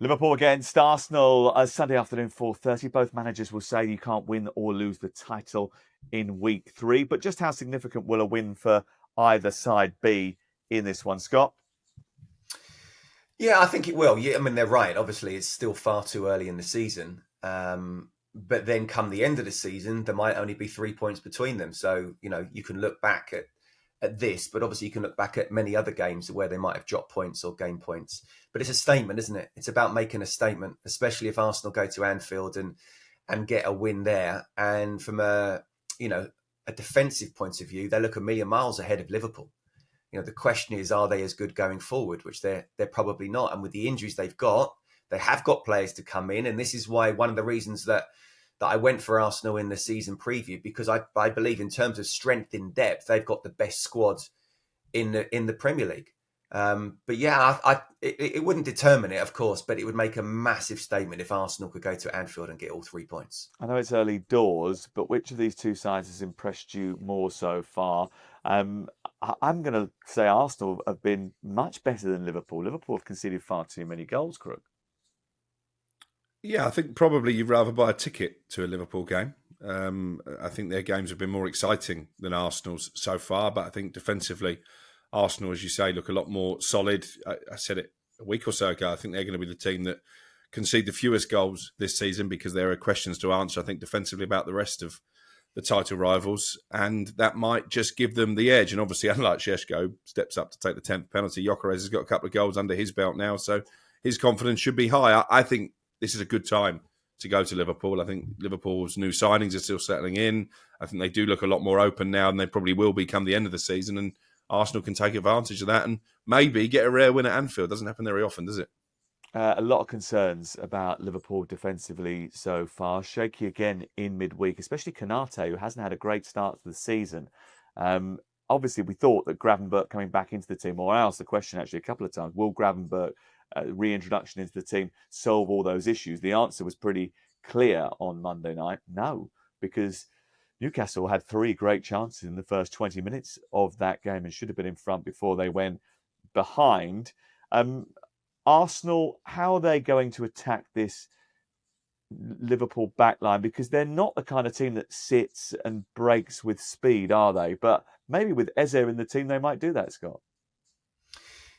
Liverpool against Arsenal, Sunday afternoon, 4:30. Both managers will say you can't win or lose the title in week 3. But just how significant will a win for either side be in this one, Scott? Yeah, I think it will. Yeah, I mean, they're right. Obviously, it's still far too early in the season. But then come the end of the season, there might only be 3 points between them. So, you can look back at this, but obviously you can look back at many other games where they might have dropped points or gained points. But it's a statement, isn't it? It's about making a statement, especially if Arsenal go to Anfield and get a win there. And from a defensive point of view, they look a million miles ahead of Liverpool. The question is, are they as good going forward? Which they're probably not. And with the injuries they've got, they have got players to come in, and this is why one of the reasons that I went for Arsenal in the season preview, because I believe in terms of strength in depth, they've got the best squad in the Premier League. But yeah, it wouldn't determine it, of course, but it would make a massive statement if Arsenal could go to Anfield and get all 3 points. I know it's early doors, but which of these two sides has impressed you more so far? I'm going to say Arsenal have been much better than Liverpool. Liverpool have conceded far too many goals, Crook. Yeah, I think probably you'd rather buy a ticket to a Liverpool game. I think their games have been more exciting than Arsenal's so far, but I think defensively, Arsenal, as you say, look a lot more solid. I said it a week or so ago. I think they're going to be the team that concede the fewest goals this season because there are questions to answer, I think, defensively about the rest of the title rivals, and that might just give them the edge. And obviously, unlike Šeško, steps up to take the 10th penalty. Gyökeres has got a couple of goals under his belt now, so his confidence should be high. I think this is a good time to go to Liverpool. I think Liverpool's new signings are still settling in. I think they do look a lot more open now than they probably will be come the end of the season, and Arsenal can take advantage of that and maybe get a rare win at Anfield. Doesn't happen very often, does it? A lot of concerns about Liverpool defensively so far. Shaky again in midweek, especially Konate, who hasn't had a great start to the season. Obviously, we thought that Gravenberch coming back into the team, or I asked the question actually a couple of times, will Gravenberch reintroduction into the team solve all those issues? The answer was pretty clear on Monday night. No, because Newcastle had 3 great chances in the first 20 minutes of that game and should have been in front before they went behind. Arsenal, how are they going to attack this Liverpool backline? Because they're not the kind of team that sits and breaks with speed, are they? But maybe with Eze in the team, they might do that, Scott.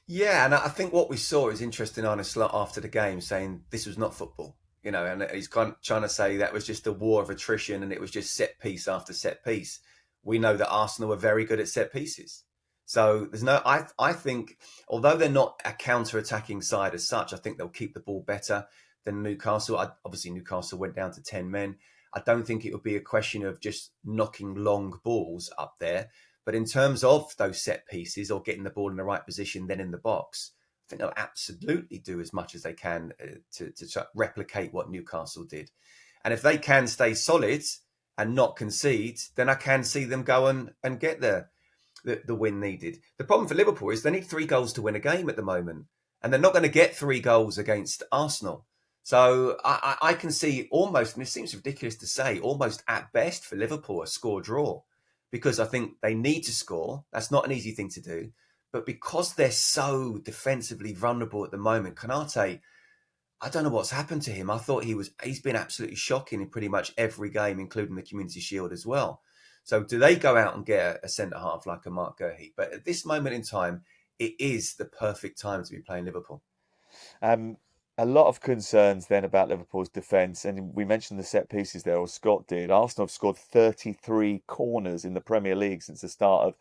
Yeah, and I think what we saw is interesting. Arne Slot after the game saying this was not football, and he's kind of trying to say that was just a war of attrition and it was just set piece after set piece. We know that Arsenal are very good at set pieces. So there's no, I think, although they're not a counter-attacking side as such, I think they'll keep the ball better than Newcastle. Obviously, Newcastle went down to 10 men. I don't think it would be a question of just knocking long balls up there. But in terms of those set pieces or getting the ball in the right position, then in the box, I think they'll absolutely do as much as they can to replicate what Newcastle did. And if they can stay solid and not concede, then I can see them go and get the win needed. The problem for Liverpool is they need 3 goals to win a game at the moment, and they're not going to get 3 goals against Arsenal. So I can see almost, and it seems ridiculous to say, almost at best for Liverpool, a score draw, because I think they need to score. That's not an easy thing to do. But because they're so defensively vulnerable at the moment, Konate, I don't know what's happened to him. I thought he's been absolutely shocking in pretty much every game, including the Community Shield as well. So do they go out and get a centre-half like a Mark Guehi? But at this moment in time, it is the perfect time to be playing Liverpool. A lot of concerns then about Liverpool's defence, and we mentioned the set pieces there, or Scott did. Arsenal have scored 33 corners in the Premier League since the start of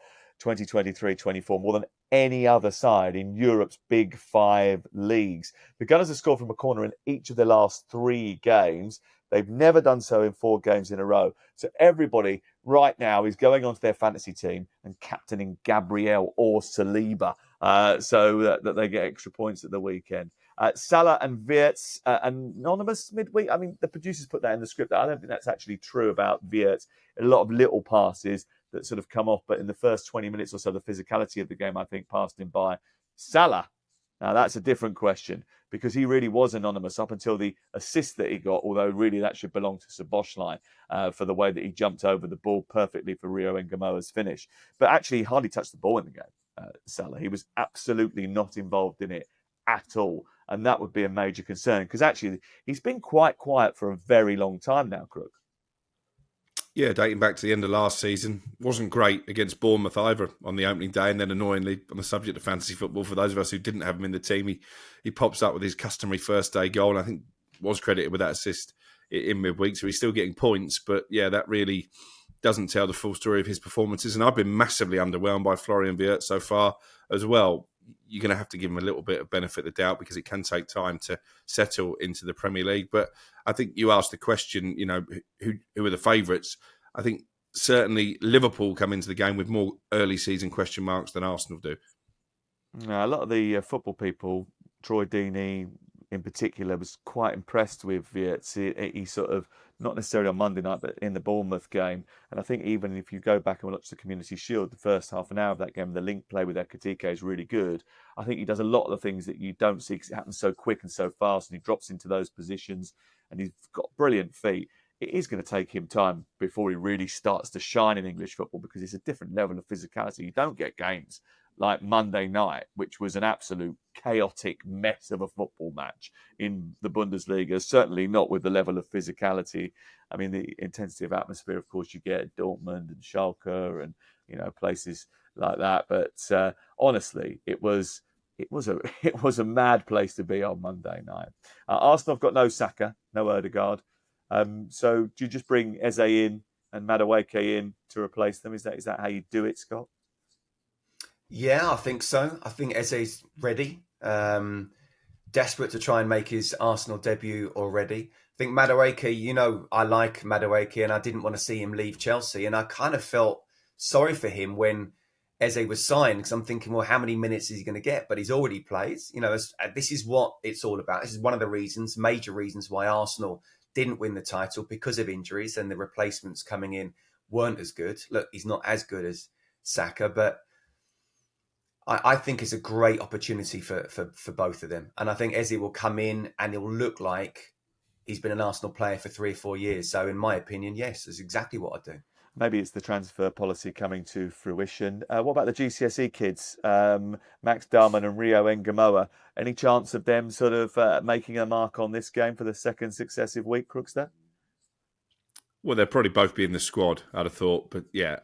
2023-24, more than any other side in Europe's Big 5 leagues. The Gunners have scored from a corner in each of their last 3 games. They've never done so in 4 games in a row. So everybody right now is going onto their fantasy team and captaining Gabriel or Saliba so that they get extra points at the weekend. Salah and Wirtz, anonymous midweek. I mean, the producers put that in the script. I don't think that's actually true about Wirtz. A lot of little passes that sort of come off, but in the first 20 minutes or so, the physicality of the game, I think, passed him by. Salah, now that's a different question because he really was anonymous up until the assist that he got, although really that should belong to Szoboszlai for the way that he jumped over the ball perfectly for Rio Ngamoa's finish. But actually, he hardly touched the ball in the game, Salah. He was absolutely not involved in it at all. And that would be a major concern because actually he's been quite quiet for a very long time now, Crook. Yeah, dating back to the end of last season. Wasn't great against Bournemouth either on the opening day. And then annoyingly, on the subject of fantasy football, for those of us who didn't have him in the team, he pops up with his customary first day goal. And I think was credited with that assist in midweek. So he's still getting points. But yeah, that really doesn't tell the full story of his performances. And I've been massively underwhelmed by Florian Wirtz so far as well. You're going to have to give him a little bit of benefit of the doubt because it can take time to settle into the Premier League. But I think you asked the question, who are the favourites? I think certainly Liverpool come into the game with more early season question marks than Arsenal do. A lot of the football people, Troy Deeney in particular, was quite impressed with Wirtz. He sort of, not necessarily on Monday night, but in the Bournemouth game. And I think even if you go back and watch the Community Shield, the first half an hour of that game, the link play with Ekitike is really good. I think he does a lot of the things that you don't see because it happens so quick and so fast, and he drops into those positions, and he's got brilliant feet. It is going to take him time before he really starts to shine in English football because it's a different level of physicality. You don't get games like Monday night, which was an absolute chaotic mess of a football match in the Bundesliga, certainly not with the level of physicality. I mean, the intensity of atmosphere, of course, you get at Dortmund and Schalke and, places like that. But honestly, it was a mad place to be on Monday night. Arsenal have got no Saka, no Odegaard. So do you just bring Eze in and Madueke in to replace them? Is that how you do it, Scott? Yeah, I think so. I think Eze's ready. Desperate to try and make his Arsenal debut already. I think Madueke, I like Madueke and I didn't want to see him leave Chelsea. And I kind of felt sorry for him when Eze was signed because I'm thinking, well, how many minutes is he going to get? But he's already played. This is what it's all about. This is one of the major reasons why Arsenal didn't win the title because of injuries and the replacements coming in weren't as good. Look, he's not as good as Saka, but I think it's a great opportunity for both of them. And I think Eze will come in and he'll look like he's been an Arsenal player for 3 or 4 years. So in my opinion, yes, that's exactly what I do. Maybe it's the transfer policy coming to fruition. What about the GCSE kids, Max Darman and Rio Ngamoa? Any chance of them sort of making a mark on this game for the second successive week, Crookster? Well, they'll probably both be in the squad, I'd have thought. But yeah,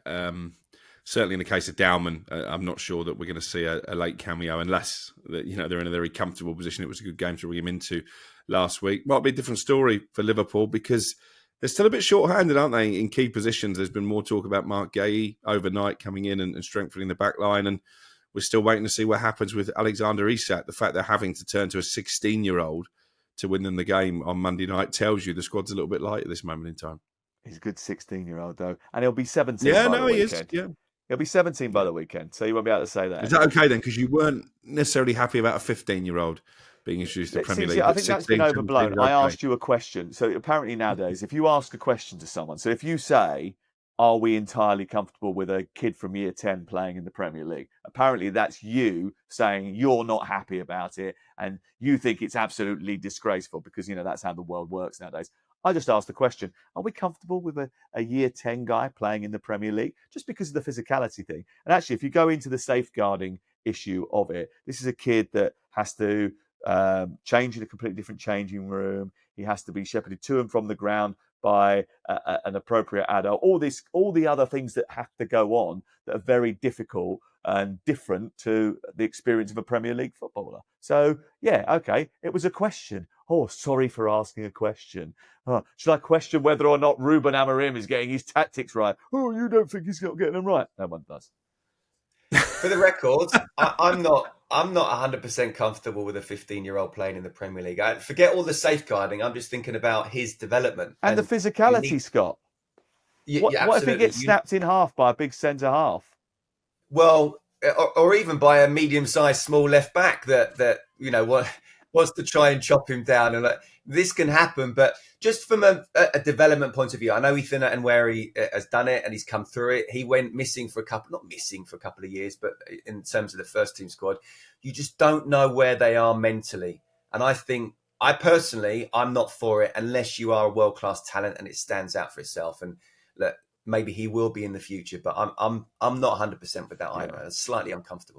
certainly in the case of Dowman, I'm not sure that we're going to see a late cameo unless they're in a very comfortable position. It was a good game to bring him into last week. Might be a different story for Liverpool because they're still a bit short-handed, aren't they, in key positions? There's been more talk about Mark Guéhi overnight coming in and strengthening the back line, and we're still waiting to see what happens with Alexander Isak. The fact they're having to turn to a 16-year-old to win them the game on Monday night tells you the squad's a little bit light at this moment in time. He's a good 16-year-old, though. And he'll be 17 by the weekend. He is, yeah. He'll be 17 by the weekend, so you won't be able to say that. Is that okay, then? Because you weren't necessarily happy about a 15-year-old being introduced to the Premier League. I think that's been overblown. I asked you a question. So apparently nowadays, if you ask a question to someone, so if you say, are we entirely comfortable with a kid from year 10 playing in the Premier League? Apparently that's you saying you're not happy about it and you think it's absolutely disgraceful because, that's how the world works nowadays. I just asked the question, are we comfortable with a year 10 guy playing in the Premier League? Just because of the physicality thing. And actually, if you go into the safeguarding issue of it, this is a kid that has to change in a completely different changing room. He has to be shepherded to and from the ground by an appropriate adult. All the other things that have to go on that are very difficult and different to the experience of a Premier League footballer. So, yeah, okay, it was a question. Oh, sorry for asking a question. Should I question whether or not Ruben Amorim is getting his tactics right? Oh, you don't think he's not getting them right? No one does. For the record, I'm not 100% comfortable with a 15-year-old playing in the Premier League. Forget all the safeguarding. I'm just thinking about his development. And the physicality, Scott. What if he gets snapped in half by a big centre-half? Well, or even by a medium-sized small left-back that wants to try and chop him down. And this can happen, but just from a development point of view, I know Ethan and Wary has done it and he's come through it. He went missing for a couple of years, but in terms of the first team squad, you just don't know where they are mentally. And I personally, I'm not for it unless you are a world-class talent and it stands out for itself. And look, maybe he will be in the future, but I'm not 100% with that either. It's slightly uncomfortable.